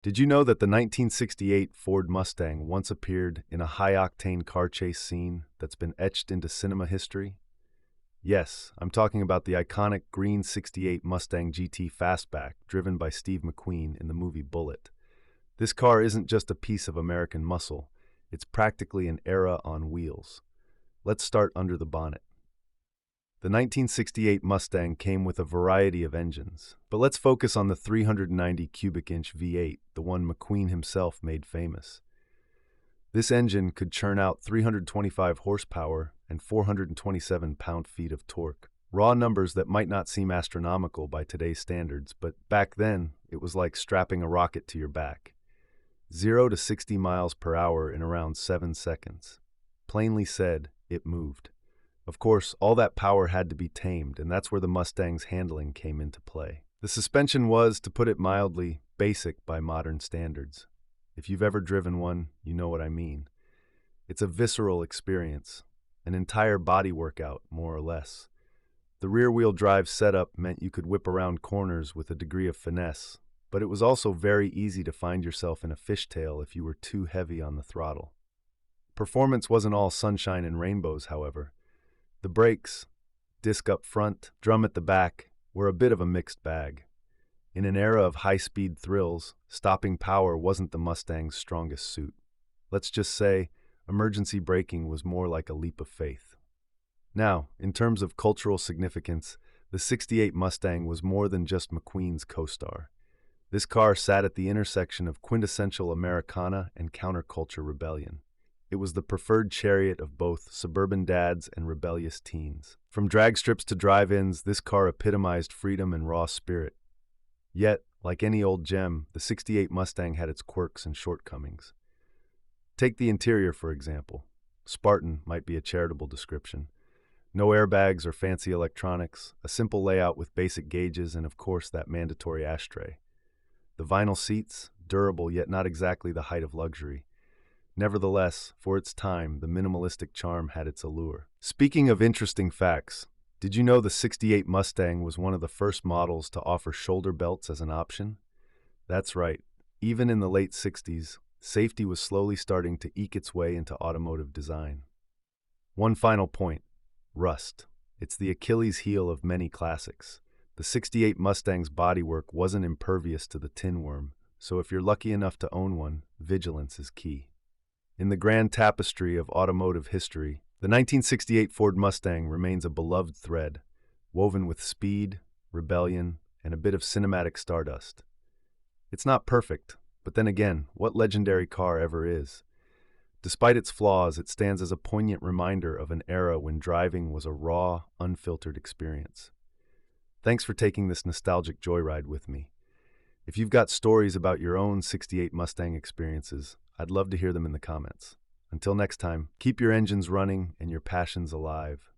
Did you know that the 1968 Ford Mustang once appeared in a high-octane car chase scene that's been etched into cinema history? Yes, I'm talking about the iconic green '68 Mustang GT Fastback driven by Steve McQueen in the movie Bullitt. This car isn't just a piece of American muscle, it's practically an era on wheels. Let's start under the bonnet. The 1968 Mustang came with a variety of engines, but let's focus on the 390 cubic inch V8, the one McQueen himself made famous. This engine could churn out 325 horsepower and 427 pound-feet of torque. Raw numbers that might not seem astronomical by today's standards, but back then, it was like strapping a rocket to your back. 0 to 60 miles per hour in around 7 seconds. Plainly said, it moved. Of course, all that power had to be tamed, and that's where the Mustang's handling came into play. The suspension was, to put it mildly, basic by modern standards. If you've ever driven one, you know what I mean. It's a visceral experience, an entire body workout, more or less. The rear-wheel drive setup meant you could whip around corners with a degree of finesse, but it was also very easy to find yourself in a fishtail if you were too heavy on the throttle. Performance wasn't all sunshine and rainbows, however. The brakes, disc up front, drum at the back, were a bit of a mixed bag. In an era of high-speed thrills, stopping power wasn't the Mustang's strongest suit. Let's just say, emergency braking was more like a leap of faith. Now, in terms of cultural significance, the '68 Mustang was more than just McQueen's co-star. This car sat at the intersection of quintessential Americana and counterculture rebellion. It was the preferred chariot of both suburban dads and rebellious teens. From drag strips to drive-ins, this car epitomized freedom and raw spirit. Yet, like any old gem, the '68 Mustang had its quirks and shortcomings. Take the interior, for example. Spartan might be a charitable description. No airbags or fancy electronics, a simple layout with basic gauges and, of course, that mandatory ashtray. The vinyl seats, durable yet not exactly the height of luxury. Nevertheless, for its time, the minimalistic charm had its allure. Speaking of interesting facts, did you know the '68 Mustang was one of the first models to offer shoulder belts as an option? That's right. Even in the late '60s, safety was slowly starting to eke its way into automotive design. One final point. Rust. It's the Achilles heel of many classics. The '68 Mustang's bodywork wasn't impervious to the tin worm, so if you're lucky enough to own one, vigilance is key. In the grand tapestry of automotive history, the 1968 Ford Mustang remains a beloved thread, woven with speed, rebellion, and a bit of cinematic stardust. It's not perfect, but then again, what legendary car ever is? Despite its flaws, it stands as a poignant reminder of an era when driving was a raw, unfiltered experience. Thanks for taking this nostalgic joyride with me. If you've got stories about your own '68 Mustang experiences, I'd love to hear them in the comments. Until next time, keep your engines running and your passions alive.